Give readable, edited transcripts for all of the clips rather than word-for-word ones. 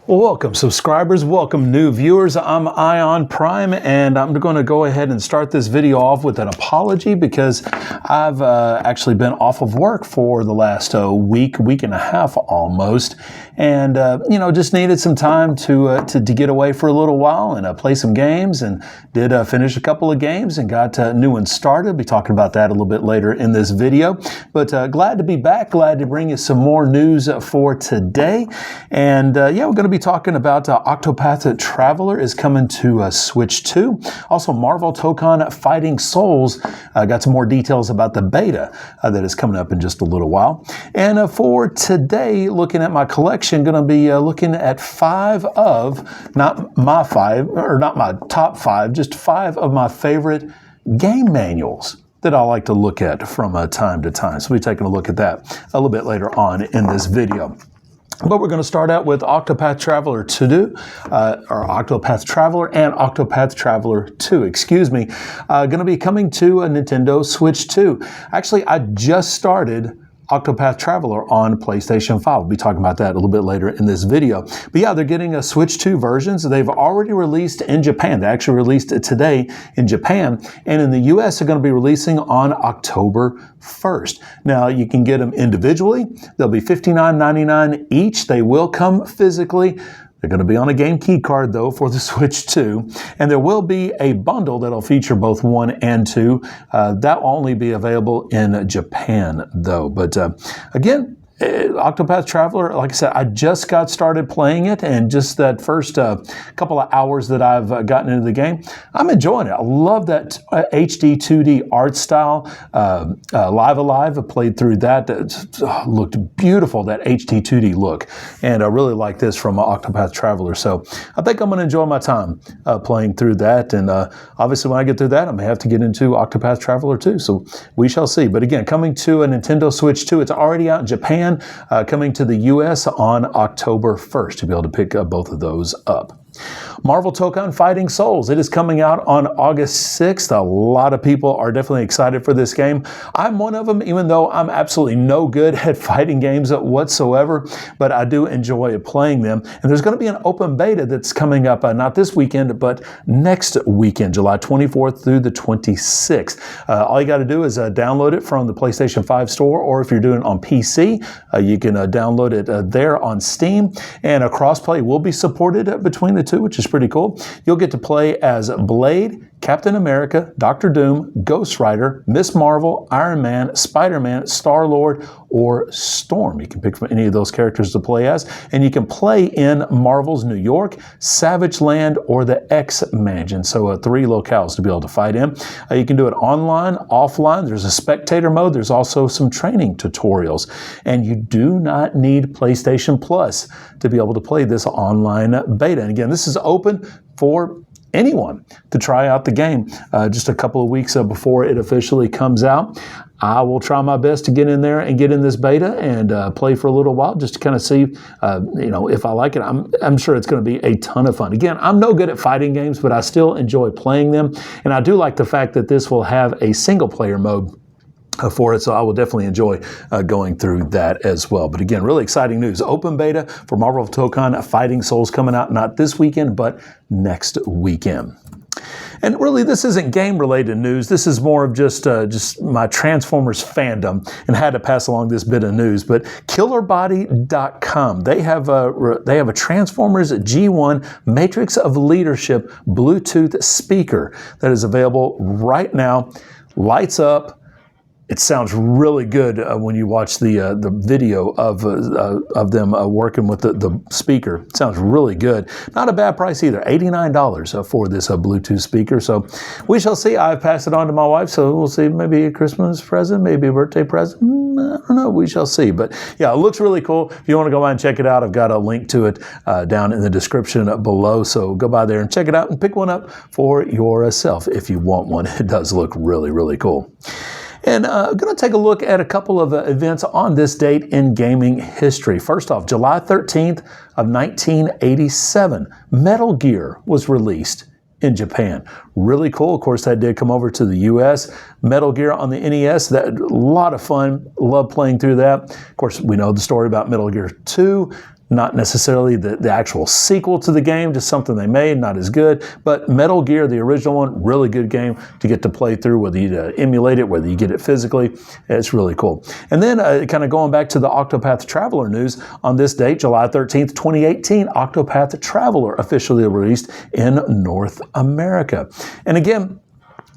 Well, welcome subscribers, welcome new viewers. I'm Ion Prime, and I'm going to go ahead and start this video off with an apology because I've actually been off of work for the last week and a half almost, and just needed some time to get away for a little while and play some games, and did finish a couple of games and got new ones started. I'll be talking about that a little bit later in this video, but glad to be back, glad to bring you some more news for today, and we're going to be talking about Octopath Traveler is coming to Switch 2. Also, Marvel Tokon Fighting Souls. Got some more details about the beta that is coming up in just a little while. And for today, looking at my collection, going to be looking at not my top five, just 5 of my favorite game manuals that I like to look at from time to time. So we'll be taking a look at that a little bit later on in this video. But we're going to start out with Octopath Traveler 2, or Octopath Traveler and Octopath Traveler 2, going to be coming to a Nintendo Switch 2. Actually, I just started Octopath Traveler on PlayStation 5. We'll be talking about that a little bit later in this video. But yeah, they're getting a Switch 2 versions. They've already released in Japan. They actually released it today in Japan. And in the US, they're going to be releasing on October 1st. Now, you can get them individually. They'll be $59.99 each. They will come physically. They're going to be on a game key card, though, for the Switch 2. And there will be a bundle that'll feature both 1 and 2. That will only be available in Japan, though. But again, Octopath Traveler, like I said, I just got started playing it, and just that first couple of hours that I've gotten into the game, I'm enjoying it. I love that HD 2D art style. Live Alive, I played through that. It looked beautiful, that HD 2D look, and I really like this from Octopath Traveler. So I think I'm going to enjoy my time playing through that, and obviously when I get through that, I may have to get into Octopath Traveler 2, so we shall see. But again, coming to a Nintendo Switch 2, it's already out in Japan. Coming to the US on October 1st to be able to pick up both of those up. Marvel Tokon Fighting Souls. It is coming out on August 6th. A lot of people are definitely excited for this game. I'm one of them, even though I'm absolutely no good at fighting games whatsoever, but I do enjoy playing them. And there's going to be an open beta that's coming up, not this weekend, but next weekend, July 24th through the 26th. All you got to do is download it from the PlayStation 5 store, or if you're doing it on PC, you can download it there on Steam. And a crossplay will be supported between the two, which is pretty cool. You'll get to play as Blade, Captain America, Doctor Doom, Ghost Rider, Miss Marvel, Iron Man, Spider-Man, Star-Lord, or Storm. You can pick from any of those characters to play as, and you can play in Marvel's New York, Savage Land, or the X-Mansion. So 3 locales to be able to fight in. You can do it online, offline. There's a spectator mode. There's also some training tutorials. And you do not need PlayStation Plus to be able to play this online beta. And again, this is open for anyone to try out the game just a couple of weeks before it officially comes out. I will try my best to get in there and get in this beta and play for a little while just to kind of see, if I like it. I'm sure it's going to be a ton of fun. Again, I'm no good at fighting games, but I still enjoy playing them. And I do like the fact that this will have a single player mode for it, so I will definitely enjoy going through that as well. But again, really exciting news. Open beta for Marvel Tokon Fighting Souls coming out not this weekend, but next weekend. And really, this isn't game-related news. This is more of just my Transformers fandom, and had to pass along this bit of news. But KillerBody.com, they have a Transformers G1 Matrix of Leadership Bluetooth speaker that is available right now. Lights up. It sounds really good when you watch the video of them working with the speaker. It sounds really good. Not a bad price either, $89 for this Bluetooth speaker. So we shall see. I've passed it on to my wife, so we'll see. Maybe a Christmas present, maybe a birthday present. I don't know. We shall see. But yeah, it looks really cool. If you want to go by and check it out, I've got a link to it down in the description below. So go by there and check it out and pick one up for yourself if you want one. It does look really, really cool. And I'm going to take a look at a couple of events on this date in gaming history. First off, July 13th of 1987, Metal Gear was released in Japan. Really cool. Of course, that did come over to the US. Metal Gear on the NES, that a lot of fun. Love playing through that. Of course, we know the story about Metal Gear 2. not necessarily the actual sequel to the game, just something they made, not as good. But Metal Gear, the original one, really good game to get to play through, whether you emulate it, whether you get it physically. It's really cool. And then kind of going back to the Octopath Traveler news, on this date, July 13th, 2018, Octopath Traveler officially released in North America. And again,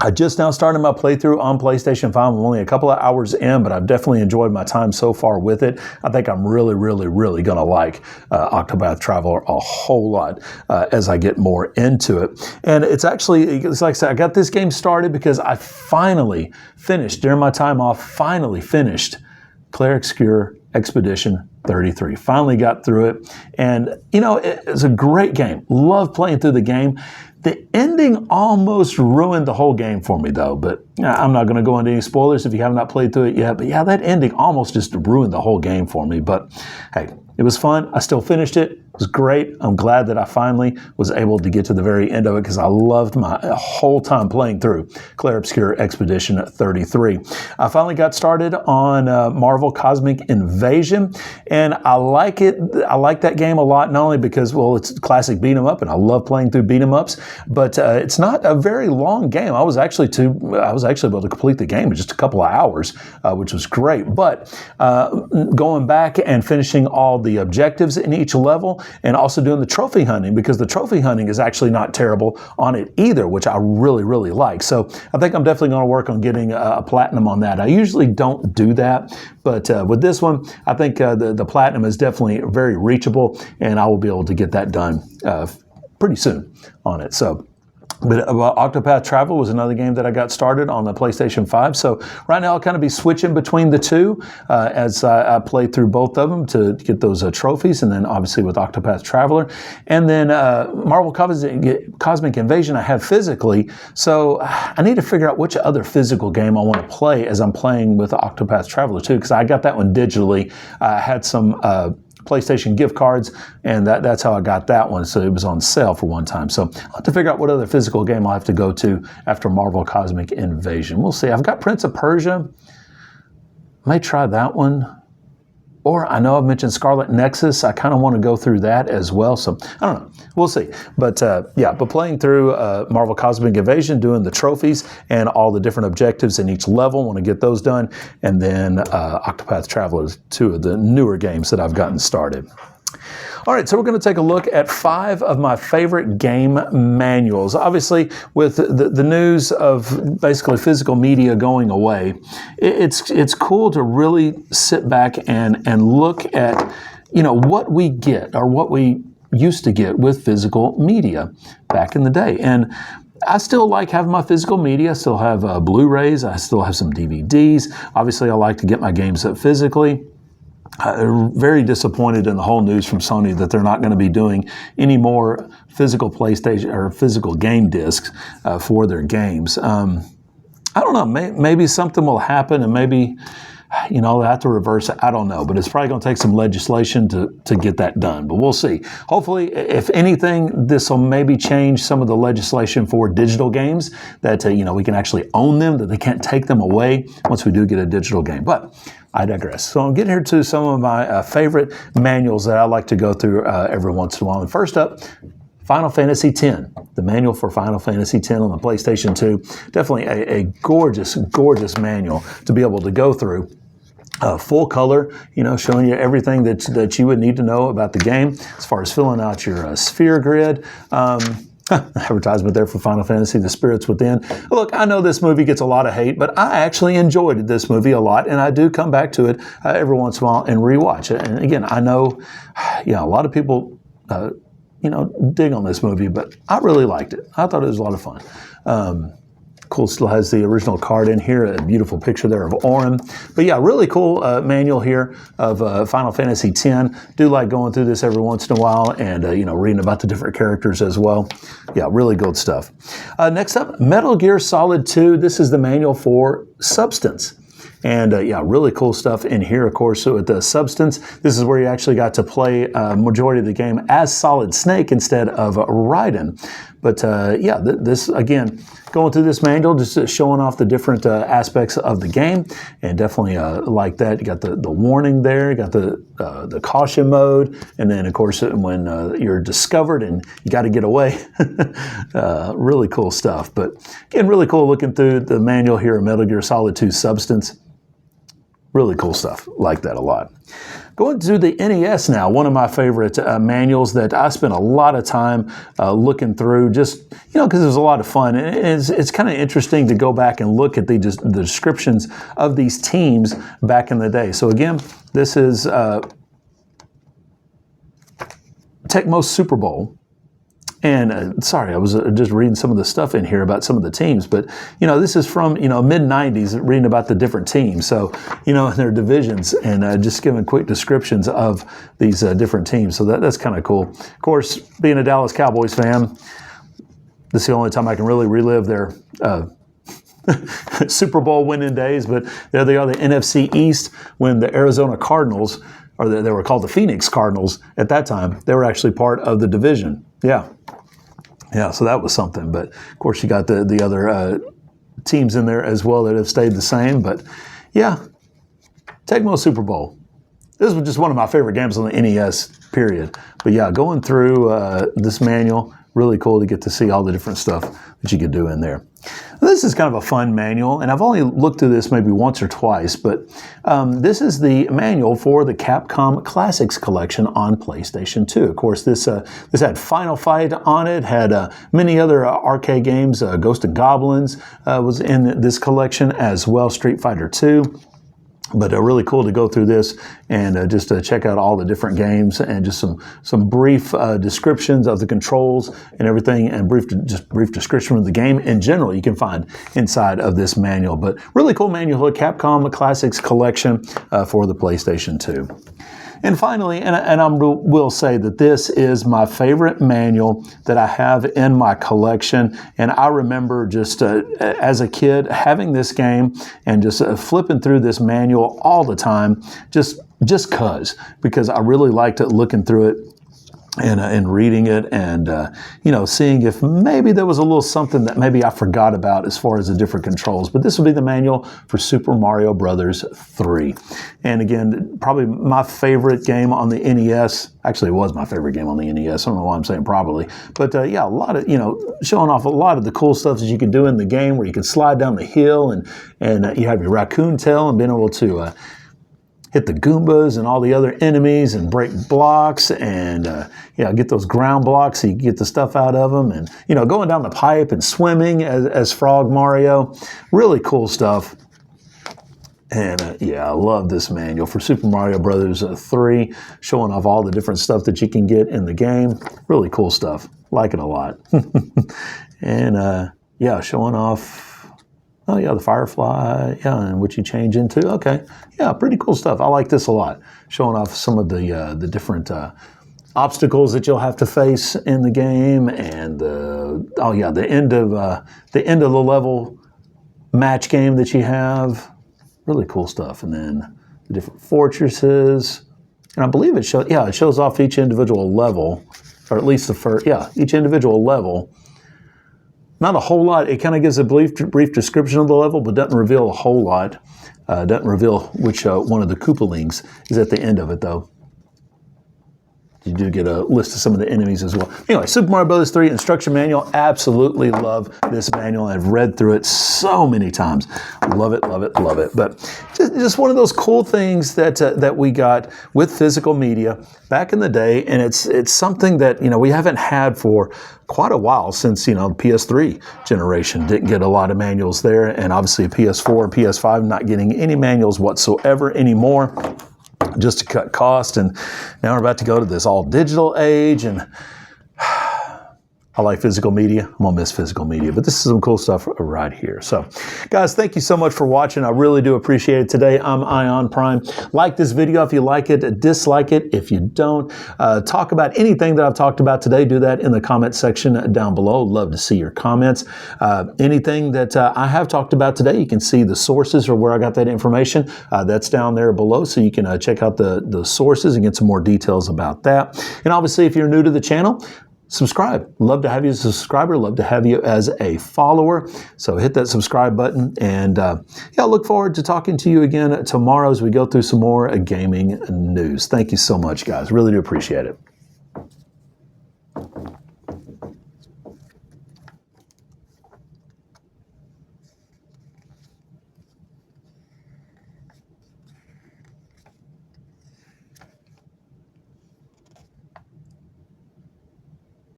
I just now started my playthrough on PlayStation 5. I'm only a couple of hours in, but I've definitely enjoyed my time so far with it. I think I'm really going to like Octopath Traveler a whole lot as I get more into it. And it's like I said, I got this game started because I finally finished, during my time off, finished Clair Obscur Expedition 33. Finally got through it. And, it's a great game. Love playing through the game. The ending almost ruined the whole game for me, though. But I'm not going to go into any spoilers if you have not played through it yet. But yeah, that ending almost just ruined the whole game for me. But hey, it was fun. I still finished it. It was great. I'm glad that I finally was able to get to the very end of it because I loved my whole time playing through Clair Obscur Expedition 33. I finally got started on Marvel Cosmic Invasion, and I like it. I like that game a lot, not only because, well, it's a classic beat 'em up, and I love playing through beat 'em ups, but it's not a very long game. I was actually able to complete the game in just a couple of hours, which was great. But going back and finishing all the objectives in each level, and also doing the trophy hunting, because the trophy hunting is actually not terrible on it either, which I really like. So I think I'm definitely going to work on getting a platinum on that. I usually don't do that, but with this one, I think the platinum is definitely very reachable, and I will be able to get that done pretty soon on it. So. But Octopath Travel was another game that I got started on the PlayStation 5. So right now I'll kind of be switching between the two as I play through both of them to get those trophies, and then obviously with Octopath Traveler. And then Marvel Cosmic Invasion I have physically, so I need to figure out which other physical game I want to play as I'm playing with Octopath Traveler too, because I got that one digitally. I had some PlayStation gift cards, and that's how I got that one. So it was on sale for one time. So I'll have to figure out what other physical game I'll have to go to after Marvel Cosmic Invasion. We'll see. I've got Prince of Persia. May try that one. Or I know I've mentioned Scarlet Nexus. I kind of want to go through that as well. So I don't know. We'll see. But but playing through Marvel Cosmic Invasion, doing the trophies and all the different objectives in each level, want to get those done. And then Octopath Traveler is two of the newer games that I've gotten started. All right, so we're going to take a look at 5 of my favorite game manuals. Obviously, with the news of basically physical media going away, it's cool to really sit back and look at, what we get or what we used to get with physical media back in the day. And I still like having my physical media. I still have Blu-rays. I still have some DVDs. Obviously, I like to get my games up physically. Very disappointed in the whole news from Sony that they're not going to be doing any more physical PlayStation or physical game discs for their games. I don't know. Maybe something will happen, and maybe they'll have to reverse it. I don't know, but it's probably going to take some legislation to get that done. But we'll see. Hopefully, if anything, this will maybe change some of the legislation for digital games that we can actually own them, that they can't take them away once we do get a digital game. But I digress. So I'll get here to some of my favorite manuals that I like to go through every once in a while. And first up, Final Fantasy X, the manual for Final Fantasy X on the PlayStation 2. Definitely a gorgeous, gorgeous manual to be able to go through. Full color, showing you everything that you would need to know about the game as far as filling out your sphere grid. Advertisement there for Final Fantasy, The Spirits Within. Look, I know this movie gets a lot of hate, but I actually enjoyed this movie a lot, and I do come back to it every once in a while and rewatch it. And again, I know, a lot of people, dig on this movie, but I really liked it. I thought it was a lot of fun. Cool, still has the original card in here, a beautiful picture there of Auron. But yeah, really cool manual here of Final Fantasy X. Do like going through this every once in a while and, reading about the different characters as well. Yeah, really good stuff. Next up, Metal Gear Solid 2. This is the manual for Substance. And really cool stuff in here, of course. So with the Substance, this is where you actually got to play majority of the game as Solid Snake instead of Raiden. But this, again, going through this manual, just showing off the different aspects of the game, and definitely like that. You got the warning there, you got the caution mode, and then of course when you're discovered and you got to get away. Really cool stuff. But again, really cool looking through the manual here of Metal Gear Solid 2 Substance. Really cool stuff. Like that a lot. Going to the NES now, one of my favorite manuals that I spent a lot of time looking through, just, because it was a lot of fun. And it's kind of interesting to go back and look at the descriptions of these teams back in the day. So again, this is Tecmo Super Bowl. And sorry, I was just reading some of the stuff in here about some of the teams, but this is from mid-90s, reading about the different teams. So their divisions, and just giving quick descriptions of these different teams. So that's kind of cool. Of course, being a Dallas Cowboys fan, this is the only time I can really relive their Super Bowl winning days. But there they are, the NFC East, when the Arizona Cardinals, or they were called the Phoenix Cardinals at that time, they were actually part of the division. Yeah, so that was something. But of course, you got the other teams in there as well that have stayed the same. But yeah, Tecmo Super Bowl. This was just one of my favorite games on the NES, period. But yeah, going through this manual, really cool to get to see all the different stuff that you could do in there. This is kind of a fun manual, and I've only looked through this maybe once or twice, but this is the manual for the Capcom Classics Collection on PlayStation 2. Of course, this had Final Fight on it, had many other arcade games. Ghost and Goblins was in this collection as well, Street Fighter 2. But really cool to go through this and just check out all the different games, and just some brief descriptions of the controls and everything, and brief description of the game in general you can find inside of this manual. But really cool manual, Capcom Classics Collection for the PlayStation 2. And finally, and I will say that this is my favorite manual that I have in my collection. And I remember just as a kid having this game and just flipping through this manual all the time, just because I really liked it, looking through it and reading it, and seeing if maybe there was a little something that maybe I forgot about as far as the different controls. But this would be the manual for Super Mario Brothers 3. And again, probably my favorite game on the NES. Actually, it was my favorite game on the NES. I don't know why I'm saying probably. But yeah, a lot of, showing off a lot of the cool stuff that you can do in the game, where you can slide down the hill, and you have your raccoon tail, and being able to hit the Goombas and all the other enemies and break blocks, and get those ground blocks so you get the stuff out of them, and going down the pipe and swimming as Frog Mario. Really cool stuff. And I love this manual for Super Mario Brothers 3, showing off all the different stuff that you can get in the game. Really cool stuff. Like it a lot. And showing off. Oh yeah, the Firefly, and what you change into. Okay, yeah, pretty cool stuff. I like this a lot. Showing off some of the different obstacles that you'll have to face in the game, and the end of the level match game that you have. Really cool stuff. And then the different fortresses, and I believe it shows off each individual level, or at least each individual level. Not a whole lot. It kind of gives a brief description of the level, but doesn't reveal a whole lot. Doesn't reveal which one of the Koopalings is at the end of it, though. You do get a list of some of the enemies as well. Anyway, Super Mario Bros. 3 instruction manual. Absolutely love this manual. I've read through it so many times. Love it, love it, love it. But just one of those cool things that we got with physical media back in the day, and it's something that we haven't had for quite a while, since the PS3 generation didn't get a lot of manuals there, and obviously PS4 and PS5 not getting any manuals whatsoever anymore, just to cut cost. And now we're about to go to this all digital age, and I like physical media. I'm gonna miss physical media, but this is some cool stuff right here. So guys, thank you so much for watching. I really do appreciate it. Today, I'm Ion Prime. Like this video if you like it, dislike it if you don't. Talk about anything that I've talked about today, do that in the comment section down below. Love to see your comments. Anything that I have talked about today, you can see the sources or where I got that information. That's down there below, so you can check out the sources and get some more details about that. And obviously, if you're new to the channel, subscribe. Love to have you as a subscriber. Love to have you as a follower. So hit that subscribe button. And yeah, I look forward to talking to you again tomorrow as we go through some more gaming news. Thank you so much, guys. Really do appreciate it.